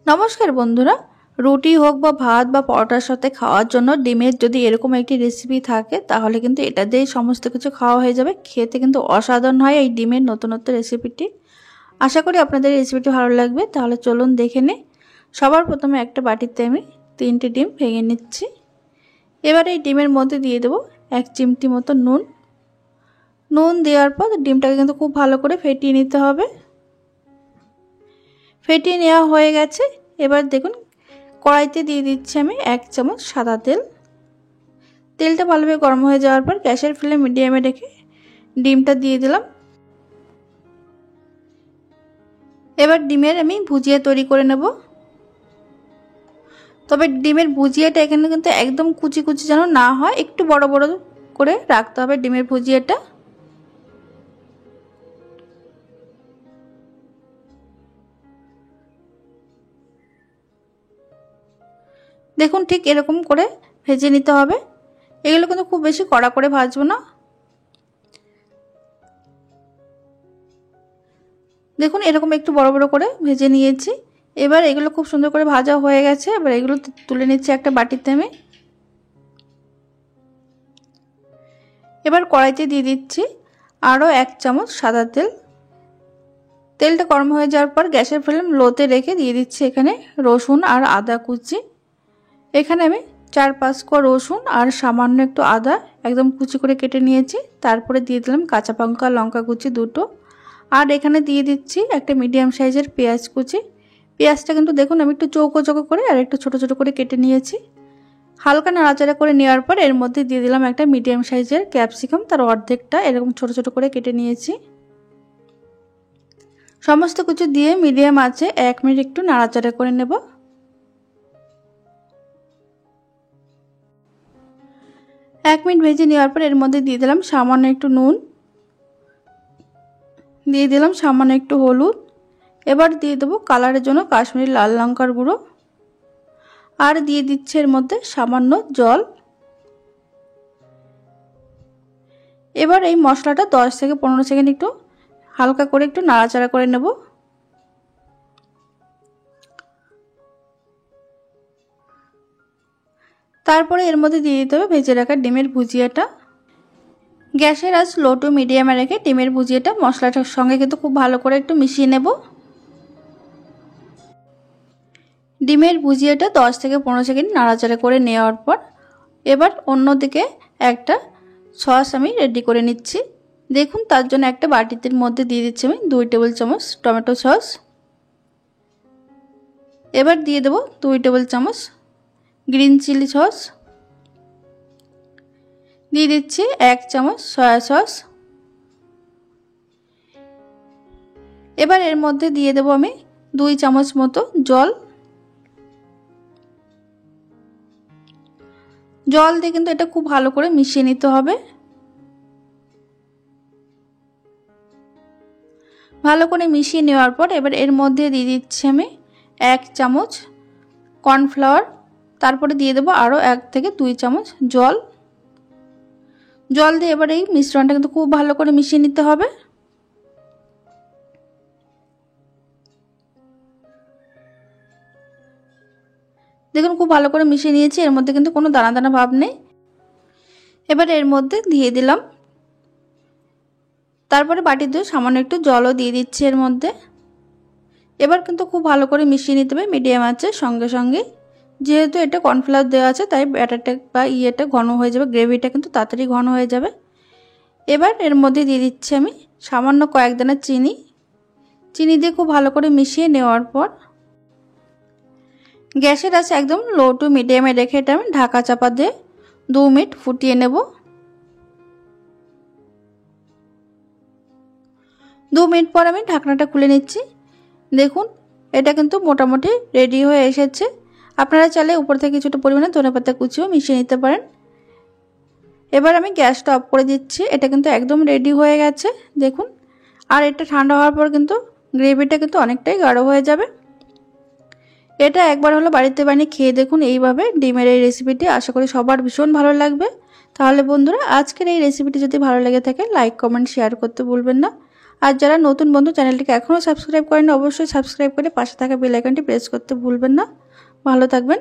নমস্কার বন্ধুরা, রুটি হোক বা ভাত বা পরোটার সাথে খাওয়ার জন্য ডিমের যদি এরকম একটি রেসিপি থাকে তাহলে কিন্তু এটা দিয়েই সমস্ত কিছু খাওয়া হয়ে যাবে। খেতে কিন্তু অসাধারণ হয় এই ডিমের নতুনত্ব রেসিপিটি। আশা করি আপনাদের রেসিপিটি ভালো লাগবে। তাহলে চলুন দেখে নিই। সবার প্রথমে একটা বাটিতে আমি 3টে ডিম ভেঙে নিচ্ছি। এবার এই ডিমের মধ্যে দিয়ে দেবো 1 চিমটি মতো নুন দেওয়ার পর ডিমটাকে কিন্তু খুব ভালো করে ফেটিয়ে নিতে হবে। ফেটিয়ে নেওয়া হয়ে গেছে। এবার দেখুন কড়াইতে দিয়ে দিচ্ছি আমি 1 চামচ সাদা তেল। তেলটা ভালোভাবে গরম হয়ে যাওয়ার পর গ্যাসের ফ্লেম মিডিয়ামে রেখে ডিমটা দিয়ে দিলাম। এবার ডিমের আমি ভুজিয়া তৈরি করে নেব। তবে ডিমের ভুজিয়াটা এখানে কিন্তু একদম কুচি কুচি যেন না হয়, একটু বড় বড় করে রাখতে হবে ডিমের ভুজিয়াটা। দেখুন ঠিক এরকম করে ভেজে নিতে হবে। এগুলো কিন্তু খুব বেশি কড়া করে ভাজবো না। দেখুন এরকম একটু বড় বড় করে ভেজে নিয়েছি। এবার এগুলো খুব সুন্দর করে ভাজা হয়ে গেছে। এবার এগুলো তুলে নিচ্ছি একটা বাটিতে আমি। এবার কড়াইতে দিয়ে দিচ্ছি আরও 1 চামচ সাদা তেল। তেলটা গরম হয়ে যাওয়ার পর গ্যাসের ফ্লেম লোতে রেখে দিয়ে দিচ্ছি এখানে রসুন আর আদা কুচি। এখানে আমি 4-5 কোয়া রসুন আর সামান্য একটু আদা একদম কুচি করে কেটে নিয়েছি। তারপরে দিয়ে দিলাম কাঁচা পাকা লঙ্কা কুচি 2টো। আর এখানে দিয়ে দিচ্ছি একটা মিডিয়াম সাইজের পেঁয়াজ কুচি। পেঁয়াজটা কিন্তু দেখুন আমি একটু চৌকো চৌকো করে আর একটু ছোট ছোট করে কেটে নিয়েছি। হালকা নাড়াচাড়া করে নেওয়ার পর এর মধ্যে দিয়ে দিলাম একটা মিডিয়াম সাইজের ক্যাপসিকাম, তার অর্ধেকটা এরকম ছোট ছোট করে কেটে নিয়েছি। সমস্ত কিছু দিয়ে মিডিয়াম আঁচে 1 মিনিট একটু নাড়াচাড়া করে নেব। 1 মিনিট ভেজে নেওয়ার পর এর মধ্যে দিয়ে দিলাম সামান্য একটু নুন, দিয়ে দিলাম সামান্য একটু হলুদ। এবার দিয়ে দেবো কালারের জন্য কাশ্মীরি লাল লঙ্কার গুঁড়ো, আর দিয়ে দিচ্ছে এর মধ্যে সামান্য জল। এবার এই মশলাটা 10 থেকে 15 সেকেন্ড একটু হালকা করে একটু নাড়াচাড়া করে নেব। তারপরে এর মধ্যে দিয়ে দিতে হবে ভেজে রাখা ডিমের ভুজিয়াটা। গ্যাসের আঁচ লো টু মিডিয়ামে রেখে ডিমের ভুজিয়াটা মশলাটার সঙ্গে কিন্তু খুব ভালো করে একটু মিশিয়ে নেব। ডিমের ভুজিয়াটা 10 থেকে 15 সেকেন্ড নাড়াচাড়া করে নেওয়ার পর এবার অন্যদিকে একটা সস আমি রেডি করে নিচ্ছি। দেখুন তার জন্য একটা বাটির মধ্যে দিয়ে দিচ্ছি আমি 2 টেবিল চামচ টমেটো সস। এবার দিয়ে দেব 2 টেবিল চামচ গ্রিন চিলি সস। দিয়ে দিচ্ছি 1 চামচ সয়া সস। এবার এর মধ্যে দিয়ে দেব আমি 2 চামচ মতো জল। জল দিয়ে কিন্তু এটা খুব ভালো করে মিশিয়ে নিতে হবে। ভালো করে মিশিয়ে নেওয়ার পর এবার এর মধ্যে দিয়ে দিচ্ছি আমি 1 চামচ কর্নফ্লাওয়ার। তারপরে দিয়ে দেবো আরও 1 থেকে 2 চামচ জল। জল দিয়ে এবার এই মিশ্রণটা কিন্তু খুব ভালো করে মিশিয়ে নিতে হবে। দেখুন খুব ভালো করে মিশিয়ে নিয়েছি, এর মধ্যে কিন্তু কোনো দানা দানা ভাব নেই। এবার এর মধ্যে দিয়ে দিলাম, তারপরে বাটিতে সামান্য একটু জলও দিয়ে দিচ্ছি এর মধ্যে। এবার কিন্তু খুব ভালো করে মিশিয়ে নিতে হবে মিডিয়াম আঁচে। সঙ্গে সঙ্গে যেহেতু এটা কর্নফ্লাওয়ার দেওয়া আছে তাই ব্যাটারটা বা ইয়েটা ঘন হয়ে যাবে, গ্রেভিটা কিন্তু তাড়াতাড়ি ঘন হয়ে যাবে। এবার এর মধ্যে দিয়ে দিচ্ছি আমি সামান্য কয়েক দানা চিনি দিয়ে খুব ভালো করে মিশিয়ে নেওয়ার পর গ্যাসের আঁচ একদম লো টু মিডিয়ামে রেখে এটা আমি ঢাকা চাপা দিয়ে 2 মিনিট ফুটিয়ে নেব। 2 মিনিট পর আমি ঢাকনাটা খুলে নিচ্ছি। দেখুন এটা কিন্তু মোটামুটি রেডি হয়ে এসেছে। আপনারা চাইলে উপর থেকে কিছুটা পরিমাণে ধনেপাতা কুচিও মিশিয়ে নিতে পারেন। এবার আমি গ্যাসটা অফ করে দিচ্ছি। এটা কিন্তু একদম রেডি হয়ে গেছে দেখুন। আর এটা ঠান্ডা হওয়ার পর কিন্তু গ্রেভিটা কিন্তু অনেকটাই গাঢ় হয়ে যাবে। এটা একবার হলো বাড়িতে বানিয়ে খেয়ে দেখুন এইভাবে ডিমের এই রেসিপিটি। আশা করি সবার ভীষণ ভালো লাগবে। তাহলে বন্ধুরা আজকের এই রেসিপিটি যদি ভালো লেগে থাকে লাইক কমেন্ট শেয়ার করতে ভুলবেন না। আর যারা নতুন বন্ধু চ্যানেলটিকে এখনও সাবস্ক্রাইব করেন অবশ্যই সাবস্ক্রাইব করে পাশে থাকা বেল আইকনটি প্রেস করতে ভুলবেন না। ভালো থাকবেন।